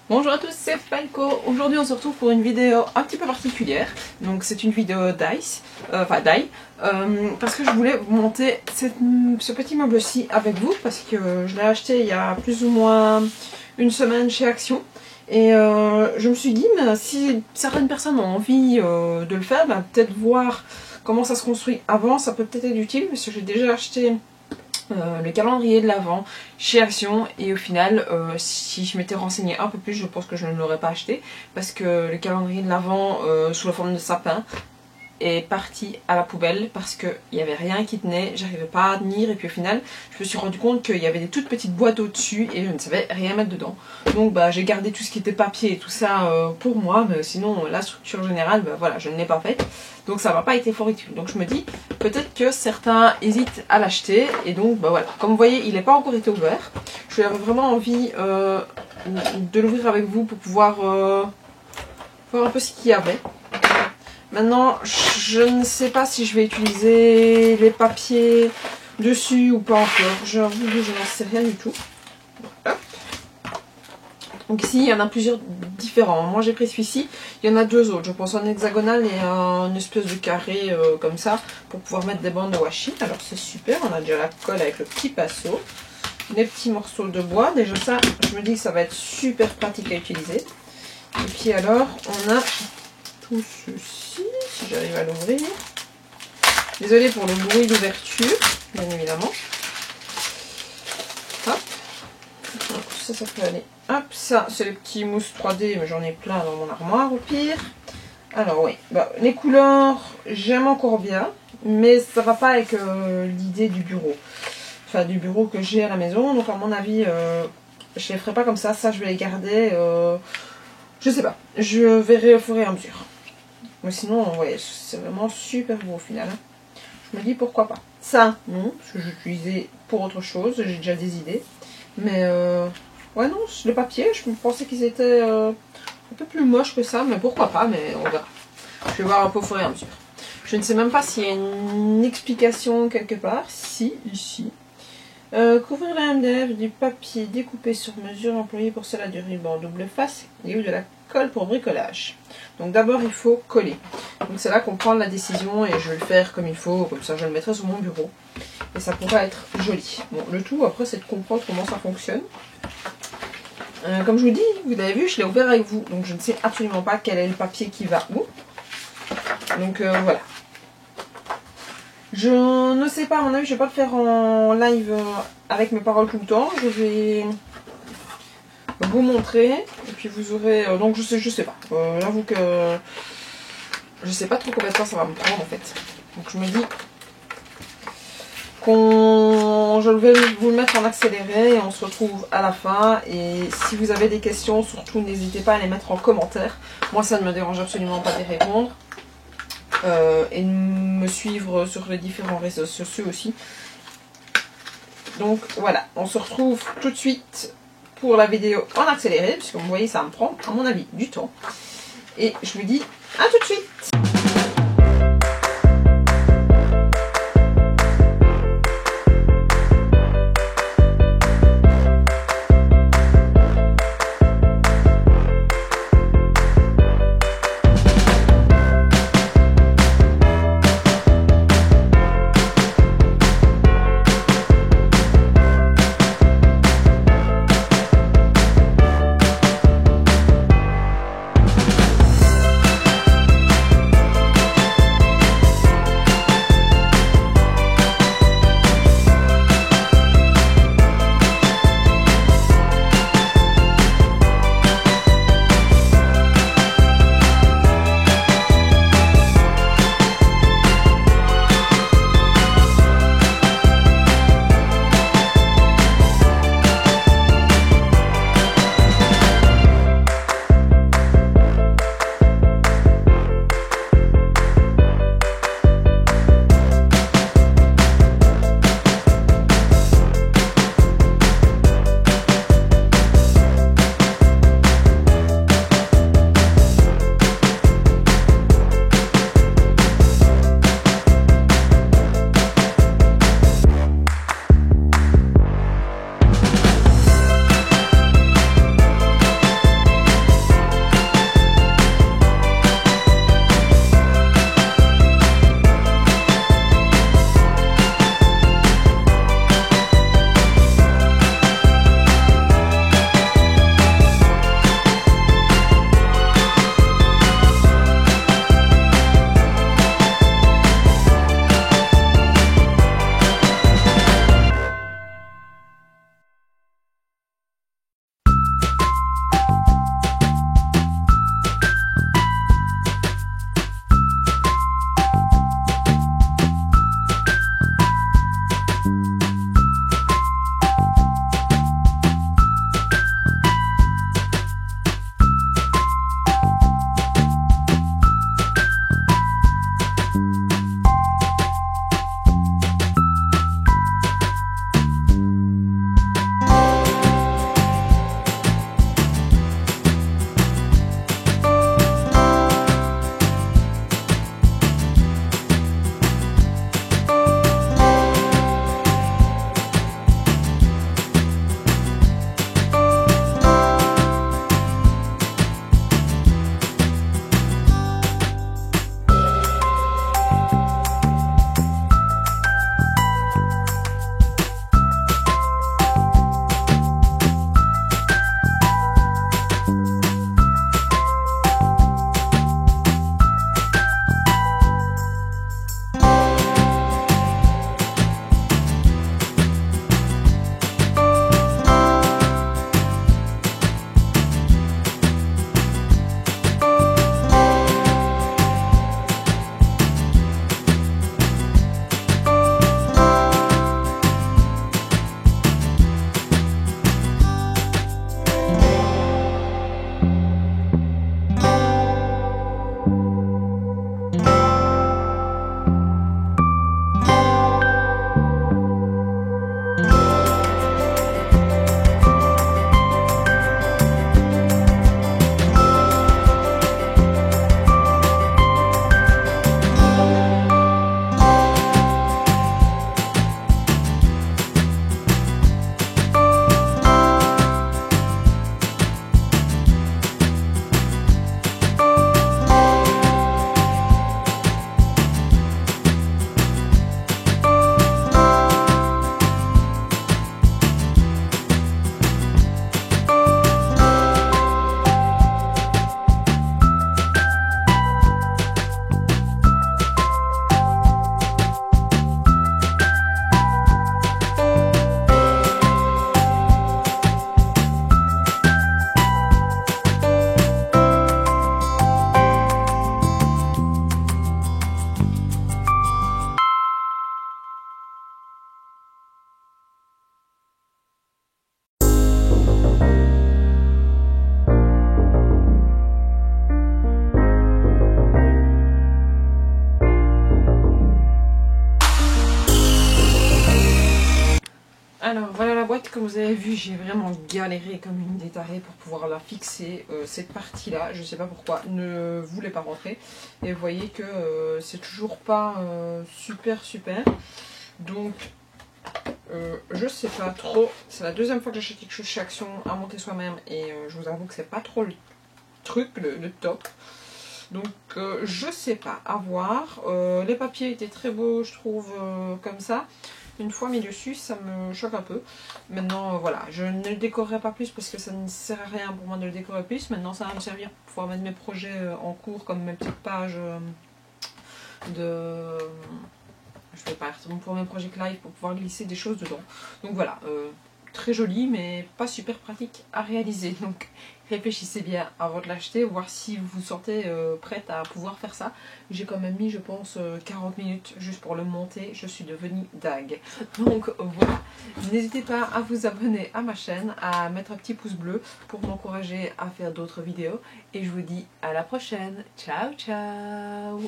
Bonjour à tous, c'est Falco. Aujourd'hui on se retrouve pour une vidéo un petit peu particulière. Donc c'est une vidéo d'Ice, parce que je voulais vous monter ce petit meuble-ci avec vous, parce que je l'ai acheté il y a plus ou moins une semaine chez Action. Et je me suis dit, mais si certaines personnes ont envie de le faire, peut-être voir comment ça se construit avant, ça peut peut-être être utile, parce que j'ai déjà acheté le calendrier de l'Avent chez Action et au final si je m'étais renseignée un peu plus, je pense que je ne l'aurais pas acheté, parce que le calendrier de l'Avent sous la forme de sapin est parti à la poubelle parce qu'il n'y avait rien qui tenait, j'arrivais pas à tenir, et puis au final je me suis rendu compte qu'il y avait des toutes petites boîtes au dessus et je ne savais rien mettre dedans. Donc j'ai gardé tout ce qui était papier et tout ça pour moi, mais sinon la structure générale, voilà, je ne l'ai pas faite, donc ça va pas été fort utile. Donc je me dis peut-être que certains hésitent à l'acheter, et donc voilà, comme vous voyez il n'est pas encore été ouvert. J'avais vraiment envie de l'ouvrir avec vous pour pouvoir voir un peu ce qu'il y avait. Maintenant, je ne sais pas si je vais utiliser les papiers dessus ou pas encore. J'avoue que je n'en sais rien du tout. Hop. Donc ici, il y en a plusieurs différents. Moi, j'ai pris celui-ci. Il y en a deux autres. Je pense un hexagonal et un espèce de carré comme ça pour pouvoir mettre des bandes de washi. Alors c'est super. On a déjà la colle avec le petit pinceau. Les petits morceaux de bois. Déjà ça, je me dis que ça va être super pratique à utiliser. Et puis alors, on a tout ceci, si j'arrive à l'ouvrir. Désolée pour le bruit d'ouverture, bien évidemment. Hop. Donc, ça peut aller. Hop, ça, c'est le petit mousse 3D, mais j'en ai plein dans mon armoire au pire. Alors oui, les couleurs, j'aime encore bien, mais ça va pas avec l'idée du bureau. Enfin, du bureau que j'ai à la maison. Donc à mon avis, je les ferai pas comme ça. Ça, je vais les garder. Je sais pas. Je verrai au fur et à mesure. Mais sinon, ouais, c'est vraiment super beau au final. Je me dis pourquoi pas. Ça, non, parce que j'utilisais pour autre chose. J'ai déjà des idées. Mais ouais, non, le papier, je pensais qu'ils étaient un peu plus moches que ça. Mais pourquoi pas, mais on verra. Je vais voir un peu au fur et à mesure. Je ne sais même pas s'il y a une explication quelque part. Si, ici. Couvrir la MDF du papier découpé sur mesure employé pour cela du ruban double face et ou de la colle pour bricolage. Donc d'abord il faut coller. Donc c'est là qu'on prend la décision et je vais le faire comme il faut, comme ça je le mettrai sur mon bureau. Et ça pourra être joli. Bon, le tout après c'est de comprendre comment ça fonctionne. Comme je vous dis, vous avez vu, je l'ai ouvert avec vous. Donc je ne sais absolument pas quel est le papier qui va où. Donc voilà. Je ne sais pas, à mon avis, je vais pas le faire en live avec mes paroles tout le temps. Je vais vous montrer et puis vous aurez. Donc je sais pas. J'avoue que je sais pas trop combien de temps ça va me prendre en fait. Donc je me dis je vais vous le mettre en accéléré et on se retrouve à la fin. Et si vous avez des questions, surtout n'hésitez pas à les mettre en commentaire. Moi ça ne me dérange absolument pas de les répondre. Et de me suivre sur les différents réseaux sociaux aussi. Donc voilà, on se retrouve tout de suite pour la vidéo en accéléré, puisque vous voyez ça me prend à mon avis du temps. Et je vous dis à tout de suite. Alors voilà la boîte, comme vous avez vu j'ai vraiment galéré comme une détarée pour pouvoir la fixer. Cette partie là, je sais pas pourquoi, ne voulait pas rentrer. Et vous voyez que c'est toujours pas super. Donc je sais pas trop, c'est la deuxième fois que j'achète quelque chose chez Action à monter soi-même. Et je vous avoue que c'est pas trop le truc, le top. Donc je sais pas, à voir. Les papiers étaient très beaux je trouve comme ça. Une fois mis dessus, ça me choque un peu. Maintenant, voilà, je ne le décorerai pas plus parce que ça ne sert à rien pour moi de le décorer plus. Maintenant, ça va me servir pour pouvoir mettre mes projets en cours, comme mes petites pages de... Je vais pas pour mes projets live, pour pouvoir glisser des choses dedans. Donc voilà, très joli, mais pas super pratique à réaliser. Donc réfléchissez bien avant de l'acheter, voir si vous vous sentez prête à pouvoir faire ça. J'ai quand même mis, je pense, 40 minutes juste pour le monter. Je suis devenue dingue. Donc voilà, n'hésitez pas à vous abonner à ma chaîne, à mettre un petit pouce bleu pour m'encourager à faire d'autres vidéos. Et je vous dis à la prochaine. Ciao, ciao!